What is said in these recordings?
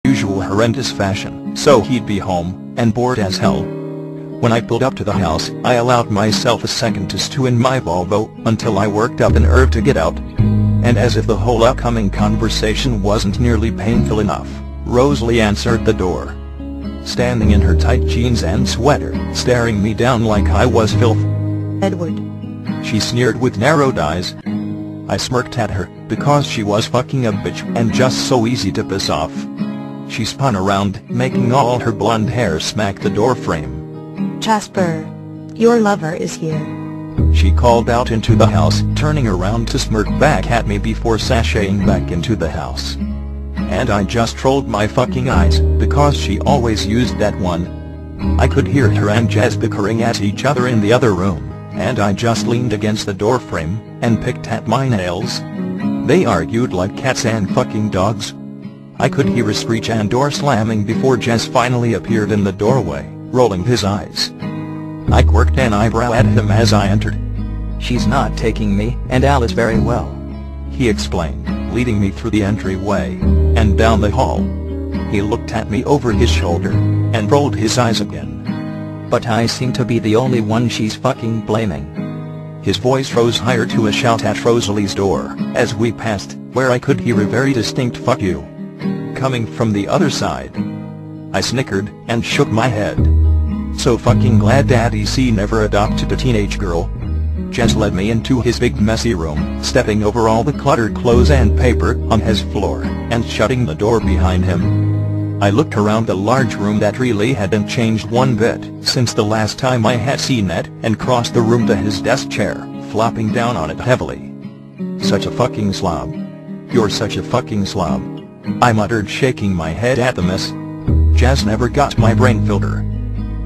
usual horrendous fashion, so he'd be home, and bored as hell. When I pulled up to the house, I allowed myself a second to stew in my Volvo, until I worked up an urge to get out. And as if the whole upcoming conversation wasn't nearly painful enough, Rosalie answered the door. Standing in her tight jeans and sweater, staring me down like I was filth. "Edward," she sneered with narrowed eyes. I smirked at her, because she was fucking a bitch and just so easy to piss off. She spun around, making all her blonde hair smack the door frame. "Jasper, your lover is here," she called out into the house, turning around to smirk back at me before sashaying back into the house. And I just rolled my fucking eyes, because she always used that one. I could hear her and Jazz bickering at each other in the other room, and I just leaned against the doorframe, and picked at my nails. They argued like cats and fucking dogs. I could hear a screech and door slamming before Jazz finally appeared in the doorway, rolling his eyes. I quirked an eyebrow at him as I entered. "She's not taking me and Alice very well," he explained, leading me through the entryway, and down the hall. He looked at me over his shoulder, and rolled his eyes again. "But I seem to be the only one she's fucking blaming." His voice rose higher to a shout at Rosalie's door, as we passed, where I could hear a very distinct "fuck you" coming from the other side. I snickered, and shook my head. So fucking glad Daddy C never adopted a teenage girl. Jess led me into his big messy room, stepping over all the cluttered clothes and paper on his floor, and shutting the door behind him. I looked around the large room that really hadn't changed one bit since the last time I had seen it, and crossed the room to his desk chair, flopping down on it heavily. "Such a fucking slob. You're such a fucking slob," I muttered, shaking my head at the mess. Jazz never got my brain filter.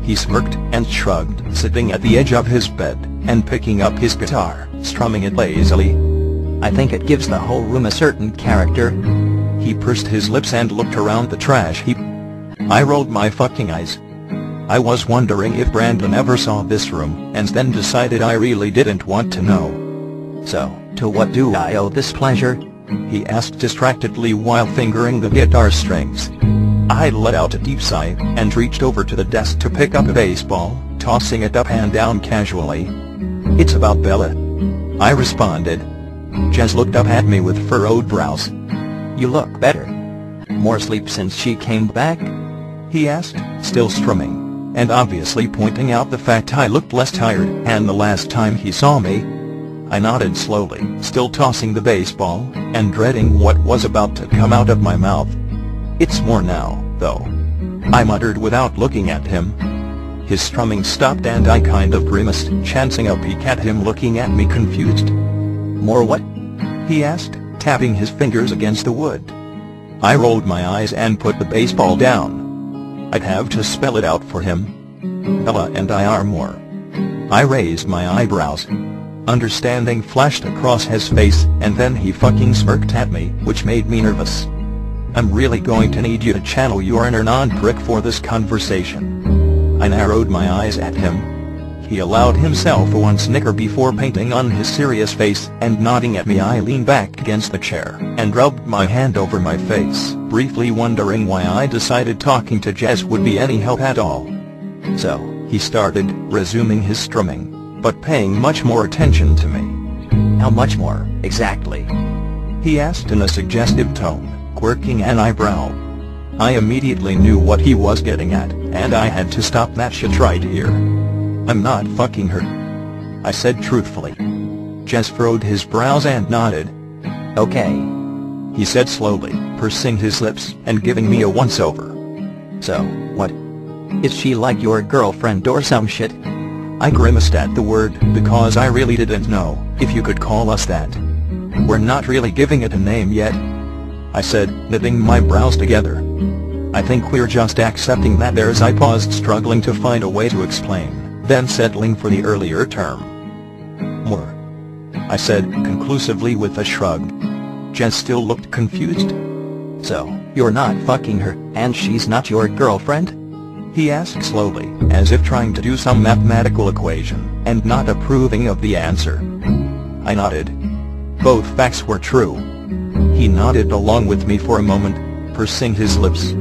He smirked and shrugged, sitting at the edge of his bed, and picking up his guitar, strumming it lazily. "I think it gives the whole room a certain character." He pursed his lips and looked around the trash heap. I rolled my fucking eyes. I was wondering if Brandon ever saw this room, and then decided I really didn't want to know. "So, to what do I owe this pleasure?" he asked distractedly while fingering the guitar strings. I let out a deep sigh, and reached over to the desk to pick up a baseball, tossing it up and down casually. "It's about Bella," I responded. Jess looked up at me with furrowed brows. "You look better. More sleep since she came back?" he asked, still strumming, and obviously pointing out the fact I looked less tired than the last time he saw me. I nodded slowly, still tossing the baseball, and dreading what was about to come out of my mouth. "It's more now, though," I muttered without looking at him. His strumming stopped and I kind of grimaced, chancing a peek at him looking at me confused. "More what?" he asked, tapping his fingers against the wood. I rolled my eyes and put the baseball down. I'd have to spell it out for him. "Bella and I are more." I raised my eyebrows. Understanding flashed across his face, and then he fucking smirked at me, which made me nervous. "I'm really going to need you to channel your inner non-prick for this conversation." I narrowed my eyes at him. He allowed himself a one snicker before painting on his serious face, and nodding at me. I leaned back against the chair, and rubbed my hand over my face, briefly wondering why I decided talking to Jess would be any help at all. "So," he started, resuming his strumming, but paying much more attention to me. "How much more, exactly?" he asked in a suggestive tone, quirking an eyebrow. I immediately knew what he was getting at, and I had to stop that shit right here. "I'm not fucking her," I said truthfully. Jess furrowed his brows and nodded. "Okay," he said slowly, pursing his lips and giving me a once-over. "So, what? Is she like your girlfriend or some shit?" I grimaced at the word, because I really didn't know if you could call us that. "We're not really giving it a name yet," I said, knitting my brows together. "I think we're just accepting that there's." I paused, struggling to find a way to explain, then settling for the earlier term. "More," I said conclusively with a shrug. Jess still looked confused. "So, you're not fucking her, and she's not your girlfriend?" he asked slowly, as if trying to do some mathematical equation, and not approving of the answer. I nodded. Both facts were true. He nodded along with me for a moment, pursing his lips.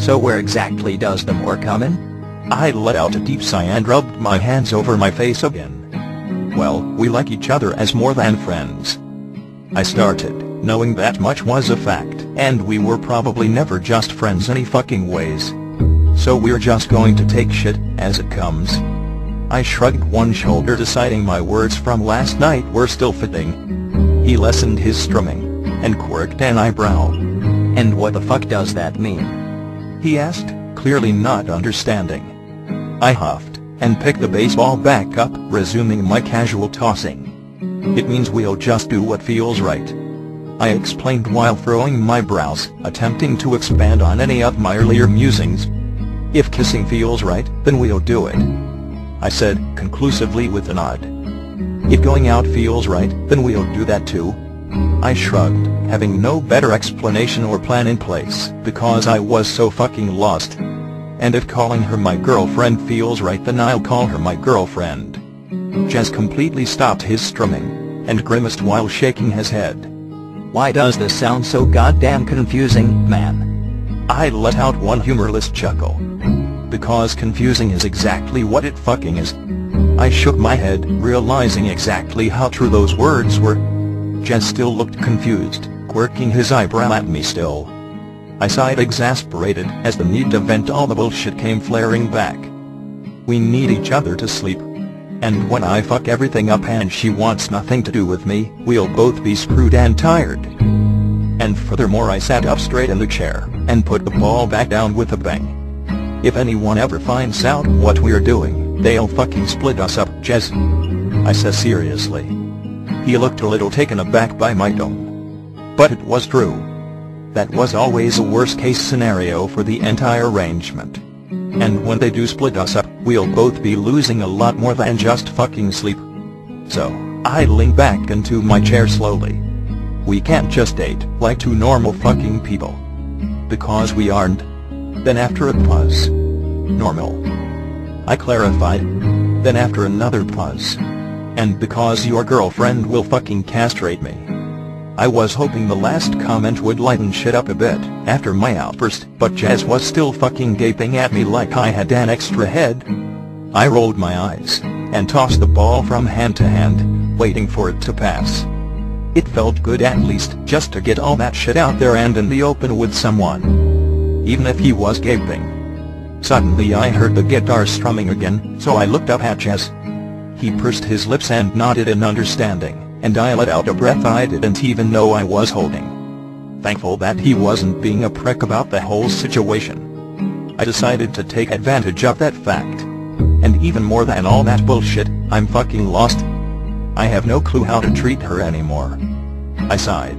So where exactly does the more come in? I let out a deep sigh and rubbed my hands over my face again. Well, we like each other as more than friends. I started, knowing that much was a fact, and we were probably never just friends any fucking ways. So we're just going to take shit as it comes. I shrugged one shoulder, deciding my words from last night were still fitting. He lessened his strumming, and quirked an eyebrow. And what the fuck does that mean? He asked, clearly not understanding. I huffed, and picked the baseball back up, resuming my casual tossing. It means we'll just do what feels right. I explained while furrowing my brows, attempting to expand on any of my earlier musings. If kissing feels right, then we'll do it, I said, conclusively with a nod. If going out feels right, then we'll do that too. I shrugged, having no better explanation or plan in place, because I was so fucking lost. And if calling her my girlfriend feels right, then I'll call her my girlfriend. Jez completely stopped his strumming, and grimaced while shaking his head. Why does this sound so goddamn confusing, man? I let out one humorless chuckle. Because confusing is exactly what it fucking is. I shook my head, realizing exactly how true those words were. Jez still looked confused, quirking his eyebrow at me still. I sighed, exasperated, as the need to vent all the bullshit came flaring back. We need each other to sleep. And when I fuck everything up and she wants nothing to do with me, we'll both be screwed and tired. And furthermore, I sat up straight in the chair, and put the ball back down with a bang. If anyone ever finds out what we're doing, they'll fucking split us up, Jez, I said seriously. He looked a little taken aback by my tone. But it was true. That was always a worst-case scenario for the entire arrangement. And when they do split us up, we'll both be losing a lot more than just fucking sleep. So, I leaned back into my chair slowly. We can't just date like two normal fucking people. Because we aren't. Then after a pause. Normal, I clarified. Then after another pause. And because your girlfriend will fucking castrate me. I was hoping the last comment would lighten shit up a bit after my outburst, but Jez was still fucking gaping at me like I had an extra head. I rolled my eyes, and tossed the ball from hand to hand, waiting for it to pass. It felt good at least just to get all that shit out there and in the open with someone. Even if he was gaping. Suddenly I heard the guitar strumming again, so I looked up at Jez. He pursed his lips and nodded in understanding. And I let out a breath I didn't even know I was holding. Thankful that he wasn't being a prick about the whole situation. I decided to take advantage of that fact. And even more than all that bullshit, I'm fucking lost. I have no clue how to treat her anymore. I sighed.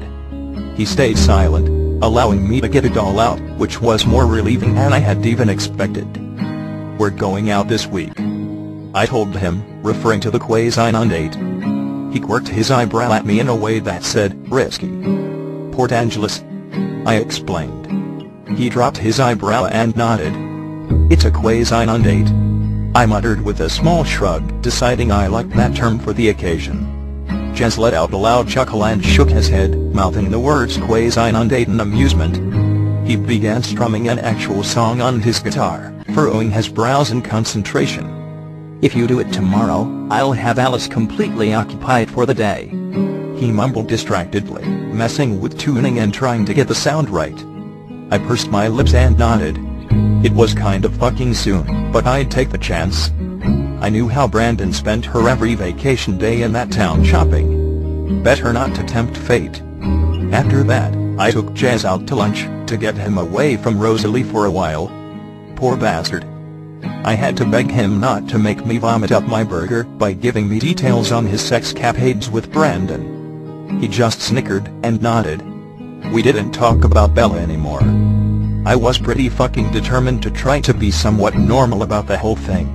He stayed silent, allowing me to get it all out, which was more relieving than I had even expected. We're going out this week, I told him, referring to the quasi-non date. He quirked his eyebrow at me in a way that said, risky. Port Angeles, I explained. He dropped his eyebrow and nodded. It's a quasi-non date, I muttered with a small shrug, deciding I liked that term for the occasion. Jez let out a loud chuckle and shook his head, mouthing the words quasi-non date in amusement. He began strumming an actual song on his guitar, furrowing his brows in concentration. If you do it tomorrow, I'll have Alice completely occupied for the day, he mumbled distractedly, messing with tuning and trying to get the sound right. I pursed my lips and nodded. It was kind of fucking soon, but I'd take the chance. I knew how Brandon spent her every vacation day in that town shopping. Better not to tempt fate. After that, I took Jez out to lunch, to get him away from Rosalie for a while. Poor bastard. I had to beg him not to make me vomit up my burger by giving me details on his sexcapades with Brandon. He just snickered and nodded. We didn't talk about Bella anymore. I was pretty fucking determined to try to be somewhat normal about the whole thing.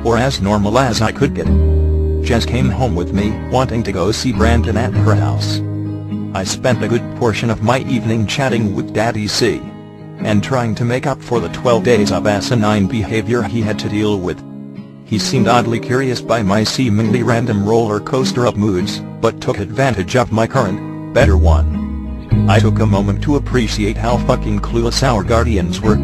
Or as normal as I could get. Jez came home with me, wanting to go see Brandon at her house. I spent a good portion of my evening chatting with Daddy C. and trying to make up for the 12 days of asinine behavior he had to deal with. He seemed oddly curious by my seemingly random roller coaster of moods, but took advantage of my current, better one. I took a moment to appreciate how fucking clueless our guardians were.